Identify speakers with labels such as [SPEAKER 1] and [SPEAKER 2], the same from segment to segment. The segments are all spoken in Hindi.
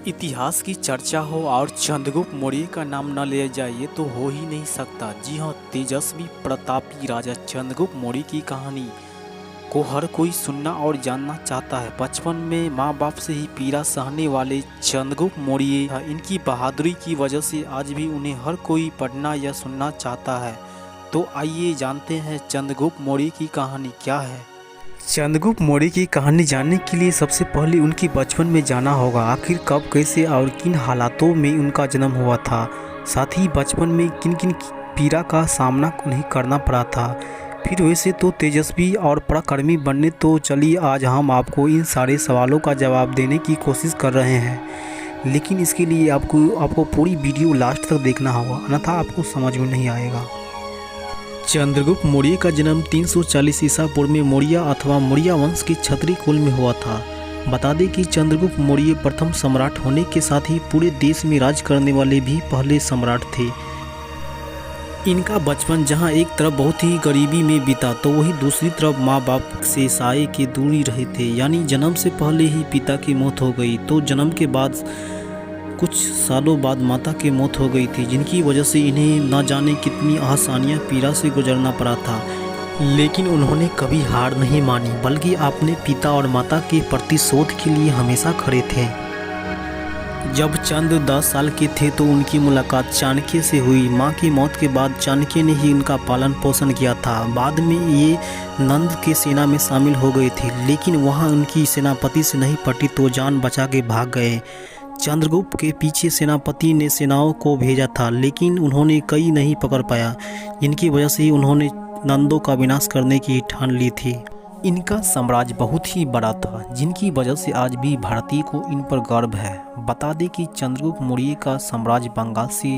[SPEAKER 1] इतिहास की चर्चा हो और चंद्रगुप्त मौर्य का नाम न लिया जाए ये तो हो ही नहीं सकता। जी हाँ, तेजस्वी प्रतापी राजा चंद्रगुप्त मौर्य की कहानी को हर कोई सुनना और जानना चाहता है। बचपन में माँ बाप से ही पीड़ा सहने वाले चंद्रगुप्त मौर्य इनकी बहादुरी की वजह से आज भी उन्हें हर कोई पढ़ना या सुनना चाहता है। तो आइए जानते हैं चंद्रगुप्त मौर्य की कहानी क्या है। चंद्रगुप्त मौर्य की कहानी जानने के लिए सबसे पहले उनकी बचपन में जाना होगा। आखिर कब, कैसे और किन हालातों में उनका जन्म हुआ था, साथ ही बचपन में किन किन पीड़ा का सामना उन्हें करना पड़ा था। फिर वैसे तो तेजस्वी और पराक्रमी बनने तो चलिए, आज हम आपको इन सारे सवालों का जवाब देने की कोशिश कर रहे हैं। लेकिन इसके लिए आपको पूरी वीडियो लास्ट तक देखना होगा, अन्यथा आपको समझ में नहीं आएगा। चंद्रगुप्त मौर्य का जन्म 340 ईसा पूर्व में मौर्य अथवा मौर्य वंश के क्षत्रिय कुल में हुआ था। बता दें कि चंद्रगुप्त मौर्य प्रथम सम्राट होने के साथ ही पूरे देश में राज करने वाले भी पहले सम्राट थे। इनका बचपन जहां एक तरफ बहुत ही गरीबी में बीता, तो वहीं दूसरी तरफ माँ बाप से साये के दूर ही रहे थे। यानी जन्म से पहले ही पिता की मौत हो गई, तो जन्म के बाद कुछ सालों बाद माता की मौत हो गई थी, जिनकी वजह से इन्हें न जाने कितनी आसानियां पीड़ा से गुजरना पड़ा था। लेकिन उन्होंने कभी हार नहीं मानी, बल्कि अपने पिता और माता के प्रतिशोध के लिए हमेशा खड़े थे। जब चंद्र 10 साल के थे तो उनकी मुलाकात चाणक्य से हुई। माँ की मौत के बाद चाणक्य ने ही उनका पालन पोषण किया था। बाद में ये नंद के सेना में शामिल हो गए थे, लेकिन वहाँ उनकी सेनापति से नहीं पटी तो जान बचा के भाग गए। चंद्रगुप्त के पीछे सेनापति ने सेनाओं को भेजा था, लेकिन उन्होंने कई नहीं पकड़ पाया, जिनकी वजह से उन्होंने नंदों का विनाश करने की ठान ली थी। इनका साम्राज्य बहुत ही बड़ा था, जिनकी वजह से आज भी भारतीय को इन पर गर्व है। बता दें कि चंद्रगुप्त मौर्य का साम्राज्य बंगाल से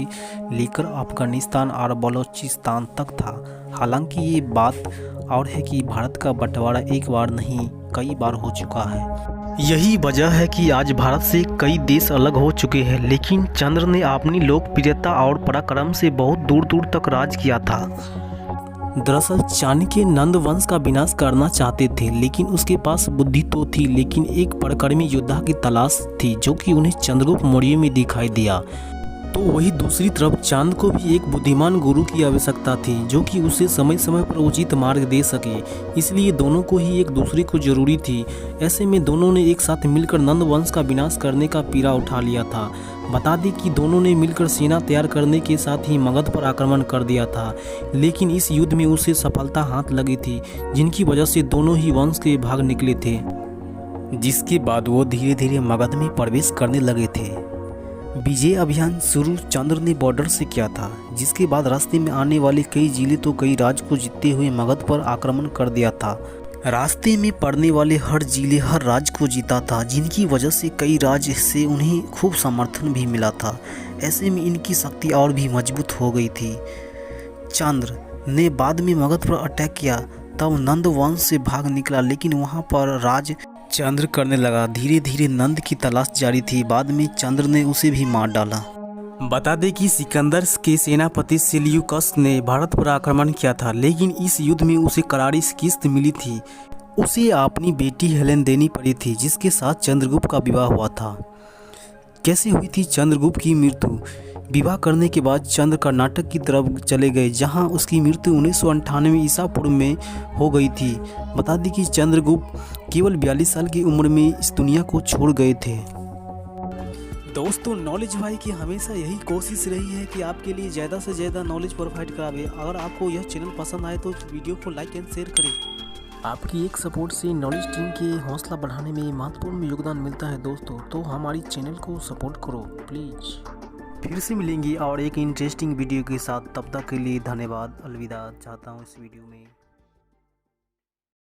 [SPEAKER 1] लेकर अफगानिस्तान और बलोचिस्तान तक था। हालांकि ये बात और है कि भारत का बंटवारा एक बार नहीं कई बार हो चुका है। यही वजह है कि आज भारत से कई देश अलग हो चुके हैं, लेकिन चंद्र ने अपनी लोकप्रियता और पराक्रम से बहुत दूर दूर तक राज किया था। दरअसल चाणक्य नंद वंश का विनाश करना चाहते थे, लेकिन उसके पास बुद्धि तो थी, लेकिन एक पराक्रमी योद्धा की तलाश थी, जो कि उन्हें चंद्रगुप्त मौर्य में दिखाई दिया। तो वही दूसरी तरफ चांद को भी एक बुद्धिमान गुरु की आवश्यकता थी, जो कि उसे समय समय पर उचित मार्ग दे सके। इसलिए दोनों को ही एक दूसरे को जरूरी थी। ऐसे में दोनों ने एक साथ मिलकर नंद वंश का विनाश करने का पीड़ा उठा लिया था। बता दें कि दोनों ने मिलकर सेना तैयार करने के साथ ही मगध पर आक्रमण कर दिया था, लेकिन इस युद्ध में उसे सफलता हाथ लगी थी, जिनकी वजह से दोनों ही वंश के भाग निकले थे। जिसके बाद वो धीरे धीरे मगध में प्रवेश करने लगे थे। विजय अभियान शुरू चंद्र ने बॉर्डर से किया था, जिसके बाद रास्ते में आने वाले कई जिले तो कई राज्य को जीतते हुए मगध पर आक्रमण कर दिया था। रास्ते में पड़ने वाले हर जिले हर राज्य को जीता था, जिनकी वजह से कई राज्य से उन्हें खूब समर्थन भी मिला था। ऐसे में इनकी शक्ति और भी मजबूत हो गई थी। चंद्र ने बाद में मगध पर अटैक किया, तब नंद वंश से भाग निकला, लेकिन वहाँ पर राज चंद्र करने लगा। धीरे धीरे नंद की तलाश जारी थी, बाद में चंद्र ने उसे भी मार डाला। बता दें कि सिकंदर के सेनापति सेल्यूकस ने भारत पर आक्रमण किया था, लेकिन इस युद्ध में उसे करारी शिकस्त मिली थी। उसे अपनी बेटी हेलेन देनी पड़ी थी, जिसके साथ चंद्रगुप्त का विवाह हुआ था। कैसे हुई थी चंद्रगुप्त की मृत्यु? विवाह करने के बाद चंद्र कर्नाटक की तरफ चले गए, जहां उसकी मृत्यु 1998 ईसा पूर्व में हो गई थी। बता दें कि चंद्रगुप्त केवल 42 साल की उम्र में इस दुनिया को छोड़ गए थे। दोस्तों, नॉलेज भाई की हमेशा यही कोशिश रही है कि आपके लिए ज़्यादा से ज़्यादा नॉलेज प्रोवाइड करावे। अगर आपको यह चैनल पसंद आए तो वीडियो को लाइक एंड शेयर करें। आपकी एक सपोर्ट से नॉलेज टीम के हौसला बढ़ाने में महत्वपूर्ण योगदान मिलता है दोस्तों, तो हमारी चैनल को सपोर्ट करो प्लीज़। फिर से मिलेंगे और एक इंटरेस्टिंग वीडियो के साथ, तब तक के लिए धन्यवाद। अलविदा चाहता हूँ इस वीडियो में।